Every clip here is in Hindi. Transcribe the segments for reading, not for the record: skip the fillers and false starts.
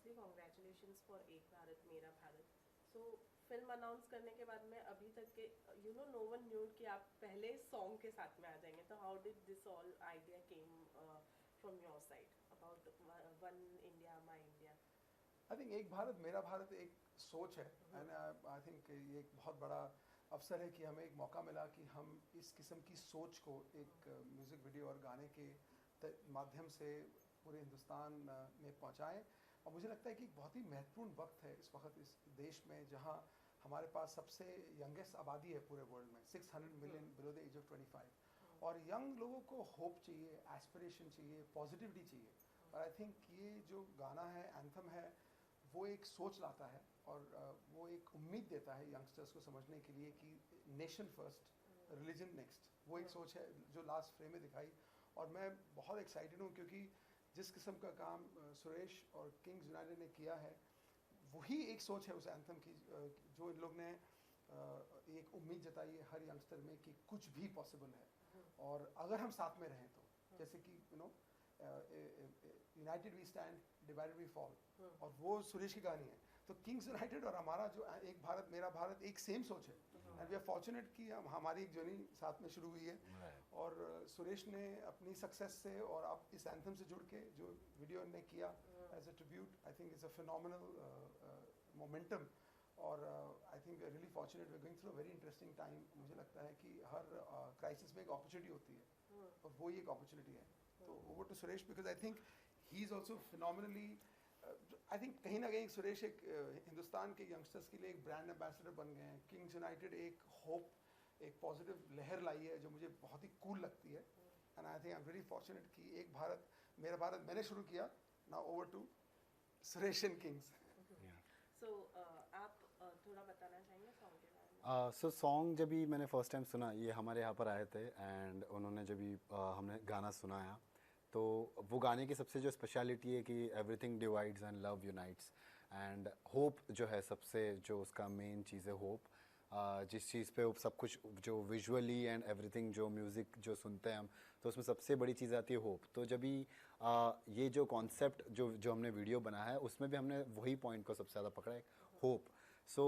फर्स्टली कॉन्ग्रेचुलेशंस फॉर एक भारत मेरा भारत. सो फिल्म अनाउंस करने के बाद में अभी तक के नो वन न्यू कि आप पहले सॉन्ग के साथ में आ जाएंगे. तो how did this all idea came from your side about one India my India? I think एक भारत मेरा भारत एक सोच है, एंड आई थिंक ये एक बहुत बड़ा अवसर है कि हमें एक मौका मिला कि हम इस किस्म की सोच को एक म्यूज़िक वीडियो और गाने के माध्यम से पूरे हिंदुस्तान में पहुंचाएं. और मुझे लगता है कि एक बहुत ही महत्वपूर्ण वक्त है इस वक्त इस देश में, जहां हमारे पास सबसे यंगेस्ट आबादी है पूरे वर्ल्ड में, 600 million below the age of 25. और यंग लोगों को होप चाहिए, एस्पिरेशन चाहिए, पॉजिटिविटी चाहिए. और आई थिंक ये जो गाना है, एंथम है, वो एक सोच लाता है और वो एक उम्मीद देता है यंगस्टर्स को समझने के लिए कि नेशन फर्स्ट, रिलीजन नेक्स्ट. वो एक सोच है जो लास्ट फ्रेम में दिखाई. और मैं बहुत एक्साइटेड हूँ क्योंकि जिस किस्म का काम सुरेश और किंग्स यूनाइटेड ने किया है, वही एक सोच है उस एंथम की, जो इन लोग ने एक उम्मीद जताई है हर यंगस्टर में कि कुछ भी पॉसिबल है. और अगर हम साथ में रहें तो, जैसे कि united we stand, divided we fall, और वो सुरेश की कहानी है. तो किंग्स यूनाइटेड और हमारा जो एक भारत मेरा भारत एक सेम सोच है. एंड वी आर फॉर्चुनेट कि हमारी एक जर्नी साथ में शुरू हुई है. और सुरेश ने अपनी सक्सेस से और अब इस एंथम से जुड़ के जो वीडियो ने किया as a tribute, I think it's a phenomenal momentum. और I think really fortunate, we are going through a very interesting time. मुझे लगता है कि हर क्राइसिस में एक अपॉर्चुनिटी होती है, और वो ही एक अपॉर्चुनिटी है. तो over to Suresh, because I think he is also phenomenally, I think कहीं ना कहीं सुरेश एक हिंदुस्तान के यंगस्टर्स के लिए एक ब्रांड एम्बेसडर बन गए हैं. किंग्स यूनाइटेड एक होप, एक पॉजिटिव लहर लाई है जो मुझे बहुत ही कूल लगती है. And I think I am very fortunate कि एक भारत मेरा भारत मैंने शुरू किया. Now over to Suresh and kings. So आप थोड़ा बताना चाहेंगे सॉन्ग के बारे में? सो सॉन्ग जब भी मैंने फर्स्ट टाइम सुना, ये हमारे यहाँ पर आए थे एंड उन्होंने जब भी हमने गाना सुनाया, तो वो गाने की सबसे जो स्पेशलिटी है कि everything divides and love unites. And hope जो है सबसे जो उसका मेन चीज़ है, होप. जिस चीज़ पे सब कुछ जो विजुअली एंड एवरीथिंग जो म्यूज़िक जो सुनते हैं हम, तो उसमें सबसे बड़ी चीज़ आती है होप. तो जब भी ये जो कॉन्सेप्ट जो हमने वीडियो बनाया है, उसमें भी हमने वही पॉइंट को सबसे ज़्यादा पकड़ा है, होप. सो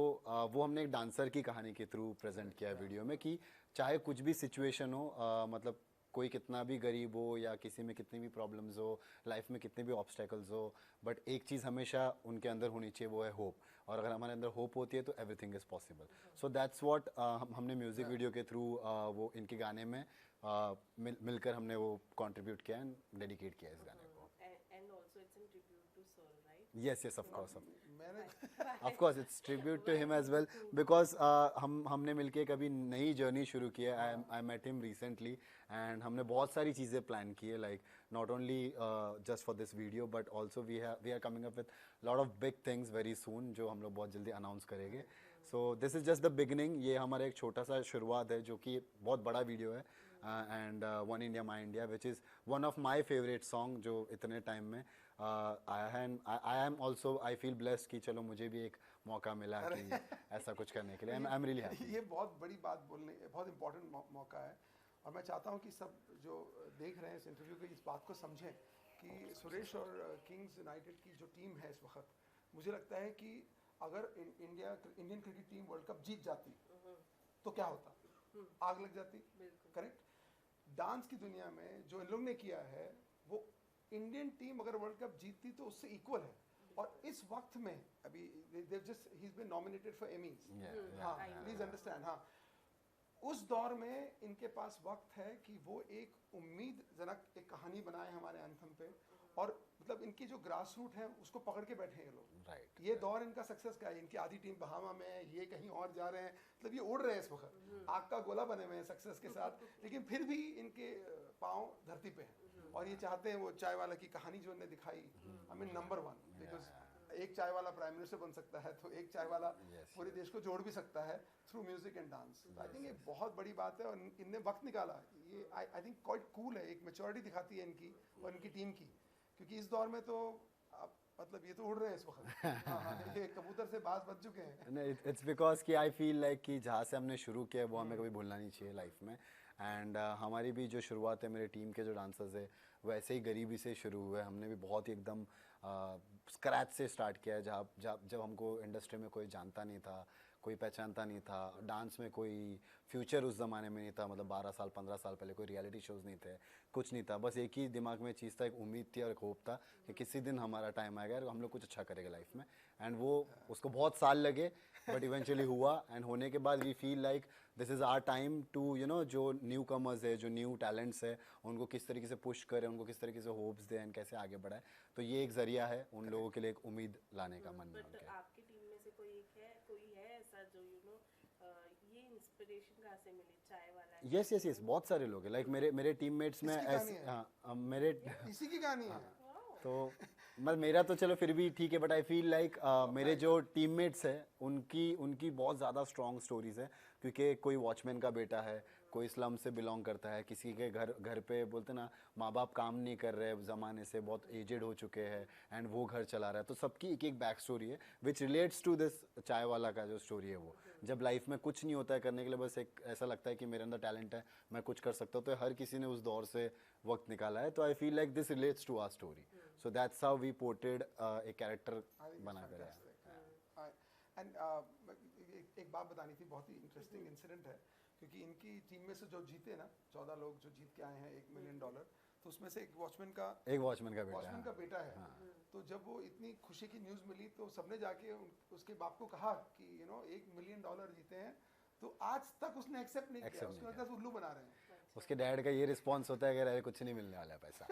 वो हमने एक डांसर की कहानी के थ्रू प्रेजेंट किया है वीडियो में कि चाहे कुछ भी सिचुएशन हो, मतलब कोई कितना भी गरीब हो या किसी में कितनी भी प्रॉब्लम्स हो, लाइफ में कितने भी ऑब्स्टेकल्स हो, बट एक चीज़ हमेशा उनके अंदर होनी चाहिए, वो है होप. और अगर हमारे अंदर होप होती है तो everything is possible. So that's what हमने म्यूज़िक वीडियो के थ्रू वो इनके गाने में मिलकर हमने वो कंट्रीब्यूट किया एंड डेडिकेट किया इस गाने को. And also it's in tribute to soul, right? Yes, yes, of course, मैंने of course, it's tribute to him as well because हमने मिलके कभी नई जर्नी शुरू की है. I met him recently and हमने बहुत सारी चीज़ें प्लान की है, like not only just for this video but also we are coming up with lot of big things very soon जो हम लोग बहुत जल्दी अनाउंस करेंगे. So this is just the beginning. ये हमारा एक छोटा सा शुरुआत है जो कि बहुत बड़ा वीडियो है. And one India my India which is one of my favourite song जो इतने टाइम में I am also I feel blessed कि चलो मुझे भी एक मौका मिला कि ऐसा कुछ करने के लिए. I am really happy. ये बहुत बड़ी बात बोलने, बहुत इंपॉर्टेंट मौका है. और मैं चाहता हूँ कि सब जो देख रहे हैं इस इंटरव्यू को इस बात को समझें कि सुरेश और किंग्स यूनाइटेड की जो टीम है इस वक्त, मुझे लगता है कि अगर Indian cricket team world cup जीत जाती तो क्या होता? आग लग जाती. करेक्ट. डांस की दुनिया में जो इन लोग ने किया है, वो इंडियन टीम अगर वर्ल्ड कप जीतती तो उससे इक्वल है. और इस वक्त में अभी he is been nominated for Emmys. हाँ, प्लीज अंडरस्टैंड. हाँ, उस दौर में इनके पास वक्त है कि वो एक उम्मीद जनक एक कहानी बनाए हमारे एंथम पे. और मतलब इनकी जो ग्रास रूट है उसको पकड़ के बैठे हैं ये लोग. राइट. ये दौर इनका सक्सेस का है. इनकी आधी टीम बहामा में है, ये कहीं और जा रहे हैं, मतलब ये उड़ रहे हैं इस वक्त, आग का गोला बने हुए हैं सक्सेस के साथ. लेकिन फिर भी इनके पाँव धरती पे हैं और ये चाहते हैं वो चाय वाला की कहानी जो इन्होंने दिखाई, I mean number one. Because एक चाय वाला प्राइम मिनिस्टर बन सकता है तो एक चाय वाला पूरे देश को जोड़ भी सकता है through music and dance. I think ये बहुत बड़ी बात है और इनने वक्त निकाला. ये आई थिंक क्वाइट कूल है. एक मैच्योरिटी दिखाती है इनकी और इनकी टीम की, क्योंकि इस दौर में तो मतलब ये तो उड़ रहे हैं इस वक्त. ये कबूतर से बाज बच चुके हैं. नहीं, इट्स बिकॉज कि आई फील लाइक कि जहाँ से हमने शुरू किया वो हमें कभी भूलना नहीं चाहिए लाइफ में. एंड हमारी भी जो शुरुआत है, मेरे टीम के जो डांसर्स है वैसे ही गरीबी से शुरू हुए. हमने भी बहुत ही एकदम स्क्रैच से स्टार्ट किया है, जब हमको इंडस्ट्री में कोई जानता नहीं था, कोई पहचानता नहीं था, डांस में कोई फ्यूचर उस ज़माने में नहीं था, मतलब 12 साल 15 साल पहले कोई रियलिटी शोज़ नहीं थे, कुछ नहीं था, बस एक ही दिमाग में चीज़ था, एक उम्मीद थी और एक होप था कि किसी दिन हमारा टाइम आएगा और हम लोग कुछ अच्छा करेंगे लाइफ में। एंड वो उसको बहुत साल लगे बट इवेंचुअली हुआ, एंड होने के बाद we feel like this is our time to you know, जो न्यू कमर्स है, जो न्यू टैलेंट्स है, उनको किस तरीके से पुश करें, उनको किस तरीके से होप्स दें एंड कैसे आगे बढ़ाएं। तो ये एक ज़रिया है उन लोगों के लिए एक उम्मीद लाने का मन में बट उनके। आपकी टीम में से कोई है ऐसा जो ये इंस्पिरेशन कहाँ से मिली, चाय वाला है? यस बहुत सारे लोग हैं, लाइक मेरे टीममेट्स में इसकी ऐसे, कहानी है? हाँ मेरे इसी की कहानी है। तो मतलब मेरा तो चलो फिर भी ठीक है, बट आई फील लाइक मेरे जो टीममेट्स हैं उनकी बहुत ज़्यादा स्ट्रॉन्ग स्टोरीज है, क्योंकि कोई वॉचमैन का बेटा है, कोई स्लम से बिलोंग करता है, किसी के घर पे बोलते ना माँ बाप काम नहीं कर रहे ज़माने से, बहुत एजेड हो चुके हैं एंड वो घर चला रहा है। तो सबकी एक एक बैक स्टोरी है विच रिलेट्स टू दिस चाय वाला का जो स्टोरी है। वो जब लाइफ में कुछ नहीं होता है करने के लिए, बस एक ऐसा लगता है कि मेरे अंदर टैलेंट है, मैं कुछ कर सकता हूँ, तो हर किसी ने उस दौर से वक्त निकाला है। तो I feel like this relates to our story, so that's how we portrayed एक कैरेक्टर बनाकर। एंड एक बात बतानी थी, बहुत ही इंटरेस्टिंग इंसिडेंट है, क्योंकि इनकी टीम में से जो जीते ना 14 लोग जो जीत के आए हैं $1 मिलियन, तो उसमें से एक वॉचमैन का बेटा है। तो जब वो इतनी खुशी की न्यूज़ मिली तो सबने जाके उसके बाप को कहा कि $1 मिलियन जीते हैं, तो आज तक उसने एक्सेप्ट नहीं किया, उसको लगता है उल्लू बना रहे हैं। उसके डैड का ये रिस्पॉन्स होता है कि अरे कुछ नहीं मिलने वाला है पैसा,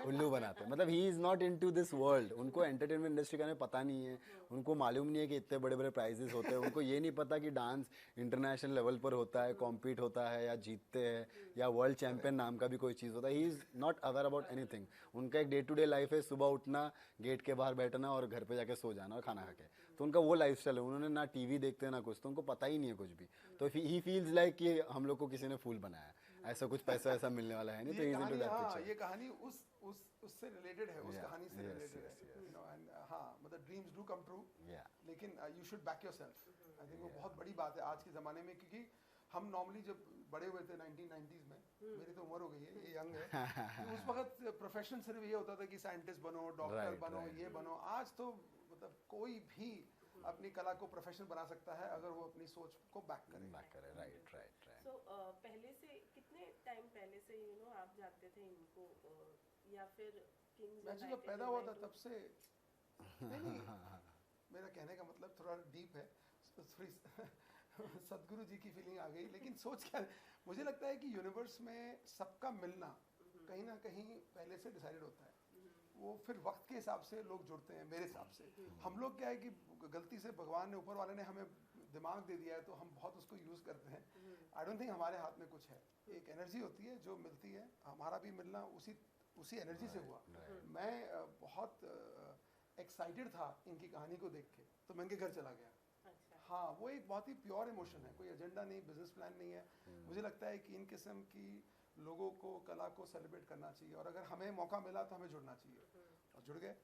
उल्लू बनाते हैं। मतलब he is not into this world, उनको एंटरटेनमेंट इंडस्ट्री का पता नहीं है, उनको मालूम नहीं है कि इतने बड़े बड़े प्राइजेस होते हैं, उनको ये नहीं पता कि डांस इंटरनेशनल लेवल पर होता है, कॉम्पीट होता है या जीतते हैं, या वर्ल्ड चैंपियन नाम का भी कोई चीज़ होता है। He is not aware about anything. उनका एक डे टू डे लाइफ है, सुबह उठना, गेट के बाहर बैठना और घर पे जाके सो जाना और खाना खा के, तो उनका वो लाइफ स्टाइल है। उन्होंने ना टीवी देखते हैं ना कुछ, तो उनको पता ही नहीं है कुछ भी। तो ही फील्स लाइक कि हम लोग को किसी ने फूल बनाया, ऐसा कुछ पैसा ऐसा मिलने वाला है नहीं। तो ये कहानी उससे रिलेटेड है, उस कहानी से रिलेटेड है, एंड हाँ, मतलब ड्रीम्स डू कम ट्रू, लेकिन you should back yourself. I think वो बहुत बड़ी बात है आज के ज़माने में, क्योंकि हम नॉर्मली जब बड़े हुए थे 1990s में, मेरी तो उम्र हो गई है, ये यंग है, तो उस वक्त प्रोफेशन सिर्फ ये होता था कि साइंटिस्ट बनो, डॉक्टर बनो, ये बनो। आज तो मतलब कोई भी अपनी कला को प्रोफेशन बना सकता है अगर वो अपनी सोच को बैक करे। राइट। सो पहले से कितने टाइम पहले से आप जानते थे इनको, या फिर किंग्स मैं जब पैदा हुआ था तब से नहीं, मेरा कहने का मतलब थोड़ा डीप है, सदगुरु जी की फीलिंग आ गई। लेकिन सोच क्या, मुझे लगता है कि यूनिवर्स में सबका मिलना कहीं ना कहीं पहले से डिसाइडेड होता है, वो फिर वक्त के हिसाब से लोग जुड़ते हैं। मेरे हिसाब से हम लोग क्या है कि गलती से भगवान ने, ऊपर वाले ने हमें दिमाग दे दिया है, तो हम बहुत उसको यूज़ करते हैं। आई डोंट थिंक हमारे हाथ में कुछ है, एक एनर्जी होती है जो मिलती है। हमारा भी मिलना उसी एनर्जी से हुआ। मैं बहुत एक्साइटेड था इनकी कहानी को देख के, तो मैं इनके घर चला गया। हाँ, वो एक बहुत ही प्योर इमोशन है, कोई एजेंडा नहीं, बिजनेस प्लान नहीं है। मुझे लगता है कि इन किस्म की लोगों को, कला को सेलिब्रेट करना चाहिए, और अगर हमें मौका मिला तो हमें जुड़ना चाहिए, और जुड़ गए।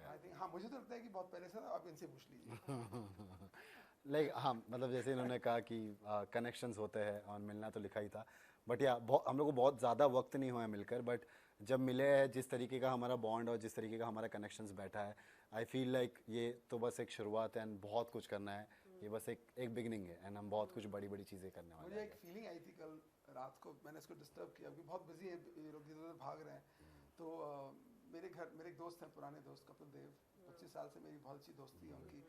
आई थिंक हाँ, मुझे तो लगता है कि बहुत पहले से, आप इनसे पूछ लीजिए। लाइक हाँ, मतलब जैसे इन्होंने कहा कि कनेक्शंस होते हैं और मिलना तो लिखा ही था, बट या हम लोग को बहुत ज़्यादा वक्त नहीं हुआ है मिलकर, बट जब मिले हैं, जिस तरीके का हमारा बॉन्ड और जिस तरीके का हमारा कनेक्शंस बैठा है, आई फील लाइक ये तो बस एक शुरुआत है एंड बहुत कुछ करना है। ये बस एक बिगिनिंग है एंड हम बहुत कुछ बड़ी बड़ी चीज़ें करने वाले हैं। मुझे एक फीलिंग आई थी कल रात को, मैंने इसको डिस्टर्ब किया, अभी बहुत बिजी है, ये लोग इधर भाग रहे हैं। तो मेरे एक दोस्त हैं, पुराने दोस्त कपिल देव, 25 साल से मेरी बहुत अच्छी दोस्ती है उनकी।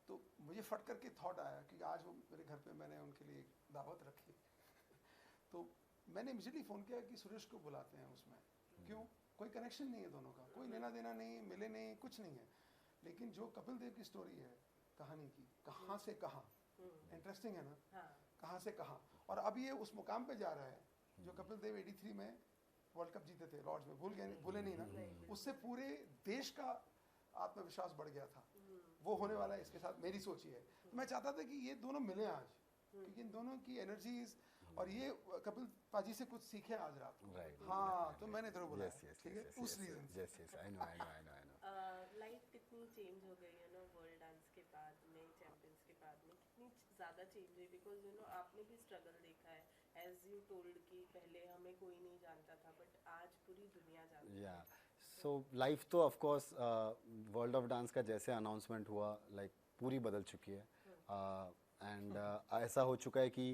तो मुझे फट करके थॉट आया कि आज वो मेरे घर पे, मैंने उनके लिए एक दावत रखी। तो मैंने इमीडिएटली फ़ोन किया कि सुरेश को बुलाते हैं उसमें। क्यों? कोई कनेक्शन नहीं है दोनों का, कोई लेना देना नहीं, मिले नहीं, कुछ नहीं है। लेकिन जो कपिल देव की स्टोरी है, कहानी की, कहाँ से कहाँ, इंटरेस्टिंग है ना, कहाँ से कहाँ। और अब ये उस मुकाम पे जा रहा है जो कपिल देव 83 में वर्ल्ड कप जीते थे लॉर्ड्स में, भूले नहीं ना। उससे पूरे देश का आत्मविश्वास बढ़ गया था। वो होने वाला है इसके साथ, मेरी सोच ही है। तो मैं चाहता था कि ये दोनों मिले आज, क्योंकि इन दोनों की एनर्जीज, और ये कपिल पाजी से कुछ सीखे आज रात को। हाँ, तो मैंने जरूर बोला, ठीक है, उस रीजन से। I know. लाइफ कितनी चेंज हो गई है ना वर्ल्ड डांस के बाद में, चैंपियंस के बाद में कितनी ज़्यादा चेंज हुई, बिकॉज आपने भी स्ट्रगल देखा है, एज यू टोल्ड कि पहले हमें कोई नहीं जानता था, बट आज पूरी दुनिया जानती है। सो लाइफ तो of course world of dance का जैसे अनाउंसमेंट हुआ लाइक पूरी बदल चुकी है एंड ऐसा हो चुका है कि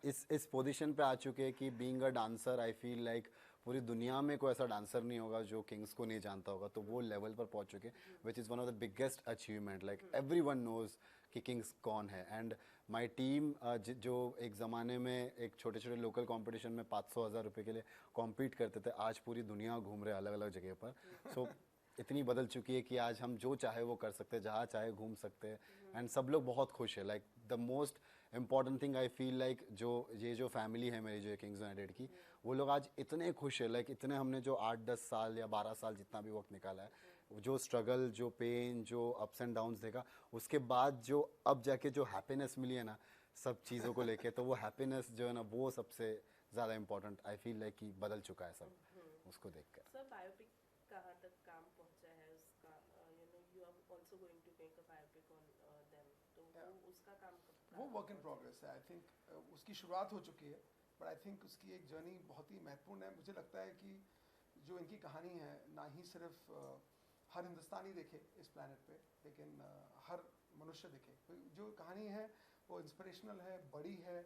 इस पोजीशन पे आ चुके हैं कि being a dancer I feel like पूरी दुनिया में कोई ऐसा डांसर नहीं होगा जो किंग्स को नहीं जानता होगा, तो वो लेवल पर पहुंच चुके हैं which is one of the biggest achievement. Like every one knows कि किंग्स कौन है. एंड माई टीम जो एक ज़माने में एक छोटे छोटे लोकल कंपटीशन में 500,000 रुपये के लिए कॉम्पीट करते थे, आज पूरी दुनिया घूम रहे अलग अलग जगह पर. सो इतनी बदल चुकी है कि आज हम जो चाहे वो कर सकते हैं, जहाँ चाहे घूम सकते हैं एंड सब लोग बहुत खुश है. Like the most important thing I feel like जो फैमिली है मेरी, जो किंग्स यूनाइटेड की, वो लोग आज इतने खुश है. लाइक इतने हमने जो 8-10 साल या 12 साल जितना भी वक्त निकाला है, जो स्ट्रगल, जो पेन, जो अप्स एंड डाउन्स देखा, उसके बाद जो अब जाके जो हैप्पीनेस मिली है ना सब चीज़ों को लेके, तो वो हैप्पीनेस जो है ना वो सबसे ज़्यादा इम्पोर्टेंट आई फील लाइक कि बदल चुका है सब उसको देखकर. सर बायोपिक कहाँ तक काम पहुँचा है उसका? You know you are also going to make a biopic on them, तो वो उसका काम कब? वो वर्क इन प्रोग्रेस है. आई थिंक उसकी शुरुआत हो चुकी है, बट आई थिंक उसकी एक जर्नी बहुत ही महत्वपूर्ण है. मुझे लगता है कि जो इनकी कहानी है ना ही सिर्फ हर हिंदुस्तानी देखे इस प्लानट पे, लेकिन हर मनुष्य देखे. जो कहानी है वो इंस्पिरेशनल है, बड़ी है,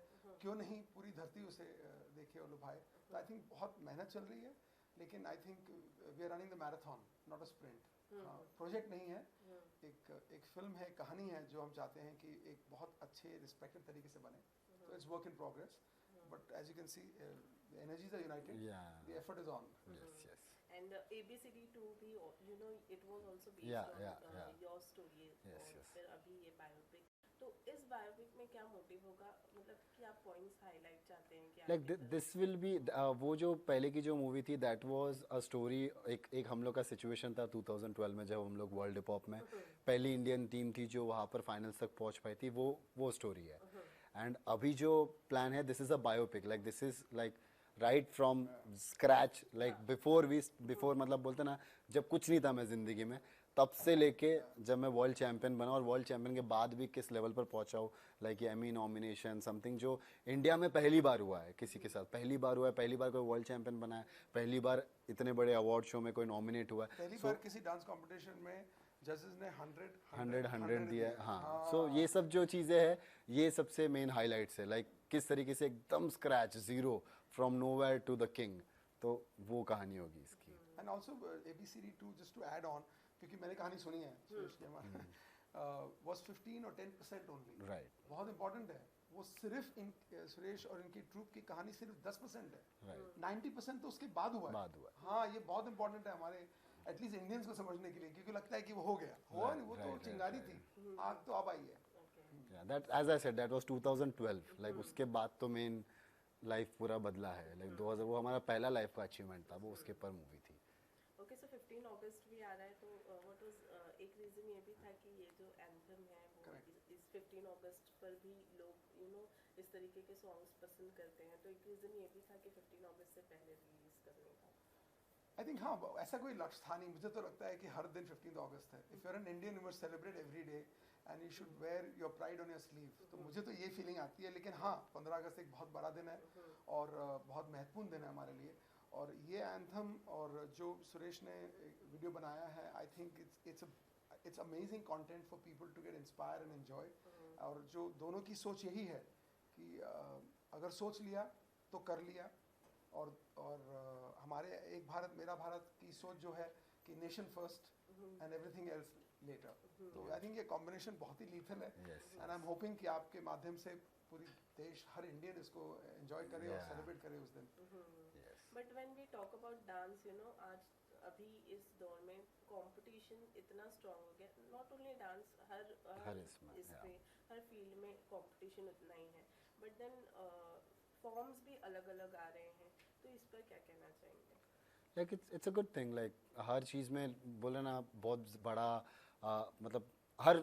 क्यों नहीं पूरी धरती उसे देखे और लुभाए. तो आई थिंक बहुत मेहनत चल रही है, लेकिन I think we are running the marathon not a sprint. Project नहीं है, एक फिल्म है, कहानी है जो हम चाहते हैं कि एक बहुत अच्छे रिस्पेक्टेड तरीके से बने. तो it's work in progress, but as you can see the energies are united. The effort is on. Yes. And ABCD2 भी, you know, it was also based on your story. Yes. फिर अभी ये बायोपिक, तो इस बायोपिक में क्या मोटिव होगा, मतलब क्या पॉइंट्स हाईलाइट चाहते हैं कि लाइक दिस विल बी वो जो पहले की जो मूवी थी दैट वाज अ स्टोरी. एक हम लोग का सिचुएशन था 2012 में जब हम लोग वर्ल्ड हिप हॉप में पहली इंडियन टीम थी जो वहाँ पर फाइनल्स तक पहुँच पाई थी, वो स्टोरी है. एंड अभी जो प्लान है, this is a biopic. Like this is like right from scratch, like before मतलब बोलते ना, जब कुछ नहीं था मैं ज़िंदगी में, तब से लेके जब मैं वर्ल्ड चैम्पियन बना और वर्ल्ड चैम्पियन के बाद भी किस लेवल पर पहुंचा हूँ. लाइक ये एमी नॉमिनेशन समथिंग जो इंडिया में पहली बार हुआ है, किसी के साथ पहली बार हुआ है, पहली बार कोई वर्ल्ड चैम्पियन बना है, पहली बार इतने बड़े अवार्ड शो में कोई नॉमिनेट हुआ है, पहली बार किसी डांस कंपटीशन में जजेस ने 100 दिया है. हाँ, सो ये सब जो चीज़ें हैं ये सबसे मेन हाईलाइट्स है. लाइक किस तरीके से एकदम scratch zero from nowhere to the king, तो वो कहानी होगी इसकी. And also ABCD2 just to add on, क्योंकि मैंने कहानी सुनी है सुरेश was 15 और 10% ओनली. राइट. बहुत इंपॉर्टेंट है. वो सिर्फ सुरेश और इनकी ट्रूप की कहानी सिर्फ 10% है. राइट. 90% तो उसके बाद हुआ है. हाँ, ये बहुत इंपॉर्टेंट है हमारे एटलीस्ट इंडियंस को समझने के लिए, क्योंकि लगता है कि वो हो गया, हुआ नहीं. वो तो चिंगारी थी, आग तो अब आई है. That as I said that was 2012. Like उसके बाद तो मेन लाइफ पूरा बदला है. लाइक 2000 वो हमारा पहला लाइफ का अचीवमेंट था, वो उसके पर मूवी थी. ओके, सो 15 अगस्त भी आ रहा है, तो व्हाट वाज एक रीजन ये भी था कि ये जो एंथम है वो इस 15 अगस्त पर भी लोग यू नो इस तरीके के सॉन्ग्स पसंद करते हैं, तो एक रीजन ये भी था कि 15 अगस्त से पहले रिलीज करने का. आई थिंक हाँ, ऐसा कोई लक्ष्य था नहीं. मुझे तो लगता है कि हर दिन 15 अगस्त है. If you are an Indian you must celebrate every day and you should wear your pride on your sleeve. तो मुझे तो ये फीलिंग आती है. लेकिन हाँ, 15 अगस्त एक बहुत बड़ा दिन है और बहुत महत्वपूर्ण दिन है हमारे लिए. और ये एंथम और जो सुरेश ने वीडियो बनाया है, I think it's amazing content for people to get inspire and enjoy. और जो दोनों की सोच यही है कि अगर सोच लिया तो कर लिया. और हमारे एक भारत मेरा भारत की सोच जो है कि nation first and everything else later. तो आई थिंक ये कॉम्बिनेशन बहुत ही लीथल है. एंड आई एम होपिंग कि आपके माध्यम से पूरी देश, हर इंडियन इसको एंजॉय करे और सेलिब्रेट करे उस दिन. But when we talk about dance, you know, आज अभी इस दौर में कंपटीशन इतना स्ट्रांग हो गया. नॉट ओनली डांस, हर इस पे हर फील्ड में कंपटीशन उतना ही है. बट देन फॉर्म्स भी अलग अलग आ रहे हैं, तो इस पर क्या कहना चाहेंगे? Like it's a good thing. Like हर चीज़ में बोले ना बहुत बड़ा मतलब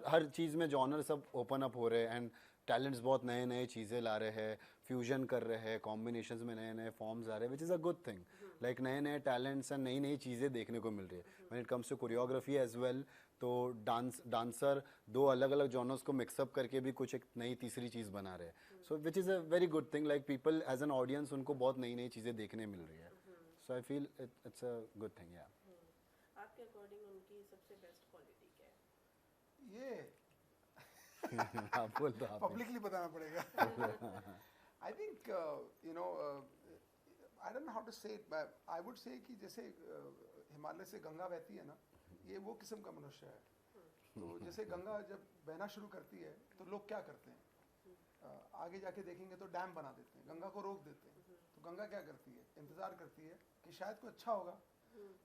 हर चीज़ में जॉनर सब ओपन अप हो रहे हैं एंड टैलेंट्स बहुत नए नए चीज़ें ला रहे हैं, फ्यूजन कर रहे हैं, कॉम्बिनेशंस में नए नए फॉर्म्स आ रहे हैं, which is a good thing. Like नए नए टैलेंट्स एंड नई नई चीज़ें देखने को मिल रही है. When it comes to choreography as well, तो डांसर दो अलग अलग जॉनर्स को मिक्सअप करके भी कुछ एक नई तीसरी चीज़ बना रहे हैं. So which is a very good thing. Like people as an audience उनको बहुत नई नई चीज़ें देखने मिल रही है. So I feel it's a good thing. या ये आप बोल दो आप। पब्लिकली बताना पड़ेगा। I think you know I don't know how to say it, I would say कि जैसे हिमालय से गंगा बहती है ना, ये वो किस्म का मनुष्य है। तो जैसे गंगा जब बहना शुरू करती है तो लोग क्या करते हैं, आगे जाके देखेंगे तो डैम बना देते हैं, गंगा को रोक देते हैं। तो गंगा क्या करती है, इंतजार करती है कि शायद कोई अच्छा होगा,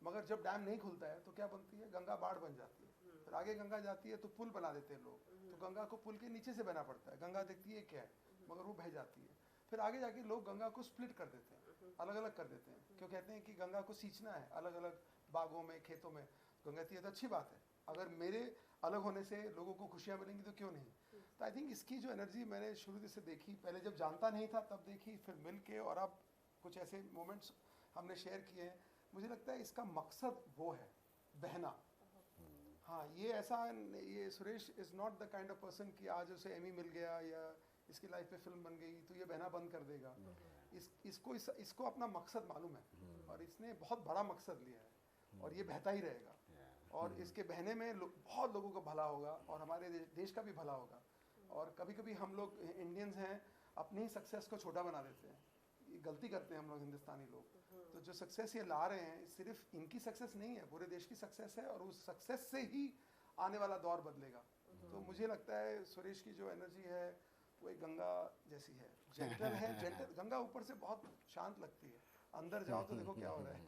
मगर जब डैम नहीं खुलता है तो क्या बनती है, गंगा बाढ़ बन जाती है। फिर आगे गंगा जाती है तो पुल बना देते हैं लोग, तो गंगा को पुल के नीचे से बहना पड़ता है। गंगा देखती है क्या है, मगर वो बह जाती है। फिर आगे जाके लोग गंगा को स्प्लिट कर देते हैं, अलग अलग कर देते हैं, क्यों कहते हैं कि गंगा को सींचना है अलग अलग बागों में, खेतों में। गंगा कहती है तो अच्छी बात है, अगर मेरे अलग होने से लोगों को खुशियाँ मिलेंगी तो क्यों नहीं। तो आई थिंक इसकी जो एनर्जी मैंने शुरू से देखी, पहले जब जानता नहीं था तब देखी, फिर मिल के और अब कुछ ऐसे मोमेंट्स हमने शेयर किए हैं। मुझे लगता है इसका मकसद वो है, बहना। हाँ, ये ऐसा, ये Suresh is not the kind of person कि आज उसे एमी मिल गया या इसकी लाइफ में फिल्म बन गई तो ये बहना बंद कर देगा। इसको अपना मकसद मालूम है और इसने बहुत बड़ा मकसद लिया है और ये बहता ही रहेगा। और इसके बहने में बहुत लोगों का भला होगा और हमारे देश का भी भला होगा। और कभी कभी हम लोग इंडियंस हैं अपनी ही सक्सेस को छोटा बना देते हैं, ये गलती करते हैं हम लोग हिंदुस्तानी लोग। तो जो सक्सेस ये ला रहे हैं सिर्फ इनकी सक्सेस नहीं है, पूरे देश की सक्सेस है और उस सक्सेस से ही आने वाला दौर बदलेगा। तो मुझे लगता है सुरेश की जो एनर्जी है वो एक गंगा जैसी है, जेंटल है। जेंटल गंगा ऊपर से बहुत शांत लगती है, अंदर जाओ तो देखो क्या हो रहा है।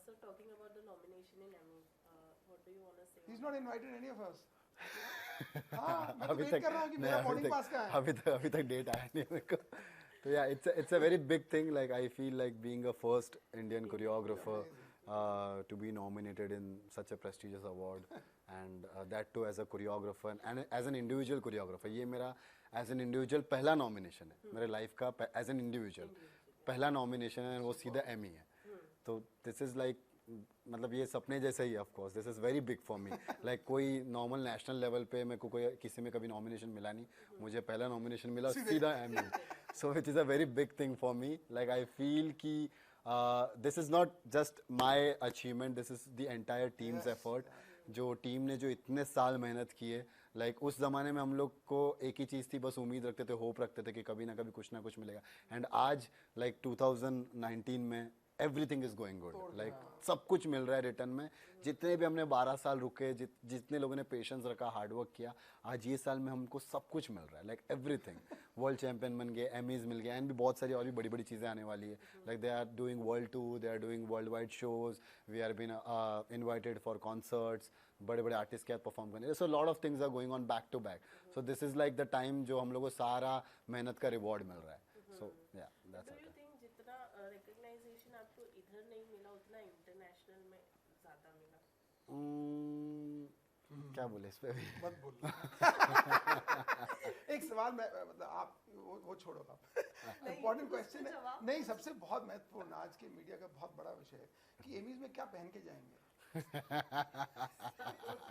So talking about the nomination in Emmy, what do you want to say? He's not invited any of us. हाँ, मैं तो वेट कर रहा हूँ कि मेरा boarding pass कहाँ है। अभी तक डेट आया नहीं मेरे को। तो yeah, it's a very big thing. Like I feel like being a first Indian choreographer to be nominated in such a prestigious award, and that too as a choreographer and as an individual choreographer. ये मेरा as an individual पहला nomination है मेरे life का, as an individual पहला nomination है, वो सीधा Emmy है। तो दिस इज़ लाइक, मतलब ये सपने जैसे ही, of course this is very big for me. Like कोई नॉर्मल नेशनल लेवल पे मेरे को कोई किसी में कभी नॉमिनेशन मिला नहीं, मुझे पहला नॉमिनेशन मिला सीधा Emmy. So it is a very big thing for me. Like I feel कि this is not just my achievement, this is the entire team's effort. जो टीम ने जो इतने साल मेहनत की है, लाइक उस ज़माने में हम लोग को एक ही चीज़ थी, बस उम्मीद रखते थे, होप रखते थे कि कभी ना कभी कुछ ना कुछ मिलेगा। एंड आज लाइक 2019 में everything is going good, like सब कुछ मिल रहा है रिटर्न में। जितने भी हमने 12 साल रुके, जितने लोगों ने पेशेंस रखा, हार्डवर्क किया, आज ये साल में हमको सब कुछ मिल रहा है, लाइक एवरीथिंग। वर्ल्ड चैंपियन बन गए, एमीज मिल गए, एंड भी बहुत सारी और भी बड़ी बड़ी चीज़ें आने वाली है। Like they are doing world tour, they are doing world wide shows, we are been invited for concerts, बड़े बड़े आर्टिस्ट के साथ परफॉर्म करने। So lot of things are going on back to back. So this is like the time जो हम लोग को सारा मेहनत का रिवॉर्ड मिल रहा है। सो या दैट्स इट। जितना रिकग्नाइजेशन आपको इधर नहीं मिला उतना इंटरनेशनल में ज्यादा मिला? क्या बोले इस पे भी? मत बोल। एक सवाल मैं, मतलब आप वो छोड़ो, आप इम्पोर्टेंट क्वेश्चन है। नहीं, सबसे बहुत महत्वपूर्ण आज के मीडिया का बहुत बड़ा विषय है कि एमीज में क्या पहन के जाएंगे।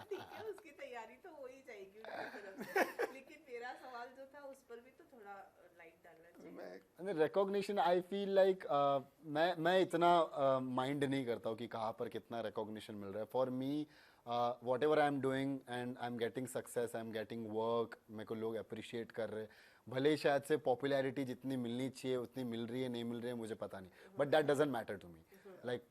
ठीक है, उसकी तैयारी तो हो ही जाएगी उनकी तरफ से, लेकिन मेरा सवाल जो था उस पर भी तो थोड़ा लाइट डालना चाहिए। रिकॉग्निशन, आई फील लाइक मैं इतना माइंड नहीं करता हूँ कि कहाँ पर कितना रिकॉग्निशन मिल रहा है। For me whatever I am doing and I am getting success, I am getting work, मेरे को लोग अप्रिशिएट कर रहे हैं, भले ही शायद से पॉपुलैरिटी जितनी मिलनी चाहिए उतनी मिल रही है नहीं मिल रही है मुझे पता नहीं, but that doesn't matter to me. Like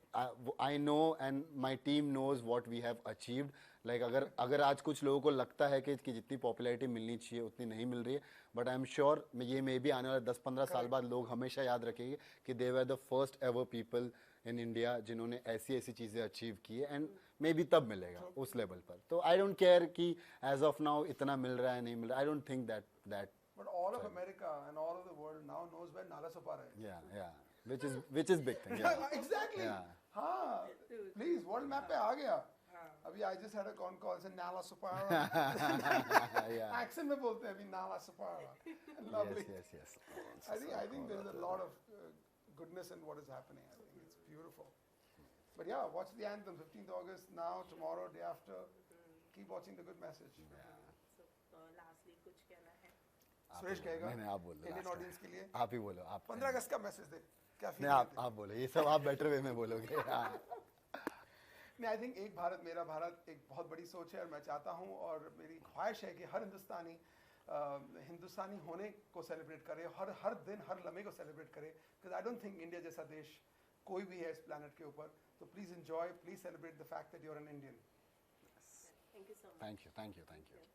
I know and my team knows what we have achieved. Like अगर आज कुछ लोगों को लगता है कि जितनी पॉपुलैरिटी मिलनी चाहिए उतनी नहीं मिल रही है, बट आई एम श्योर ये मे भी आने वाले 10-15 साल बाद लोग हमेशा याद रखेंगे कि they were the first ever people in India जिन्होंने ऐसी चीज़ें अचीव की है, एंड मे बी तब मिलेगा उस लेवल पर। तो आई डोंट केयर कि एज ऑफ नाउ इतना मिल रहा है नहीं मिल रहा, I don't think that But all of America and all of the world now knows where Nala Sopara is. Yeah, which is big thing. Yeah. Exactly. Yeah. हाँ, please world map पे आ गया। अभी I just had a con call से Nala Sopara। Yeah. Accent में बोलते हैं अभी Nala Sopara। Lovely. Yes. I think there is a lot of goodness in what is happening. I think it's beautiful. But yeah, watch the anthem 15th August now, tomorrow, day after. Keep watching the good message. So lastly कुछ कहना है? सुरेश कहेगा। नहीं आप बोलो। इंडियन ऑडियंस के लिए। आप ही बोलो। आप 15 अगस्त का मैसेज दे। क्या फील नहीं आप बोलो, ये सब आप बेटर वे में बोलोगे। नहीं, आई थिंक एक भारत मेरा भारत एक बहुत बड़ी सोच है और मैं चाहता हूँ और मेरी ख्वाहिश है कि हर हिंदुस्तानी हिंदुस्तानी होने को सेलिब्रेट करे, हर दिन हर लम्हे को सेलिब्रेट करे, because I don't think India जैसा देश कोई भी है इस प्लानट के ऊपर. तो please enjoy, please celebrate the fact that you are an Indian. Thank you so much. Thank you.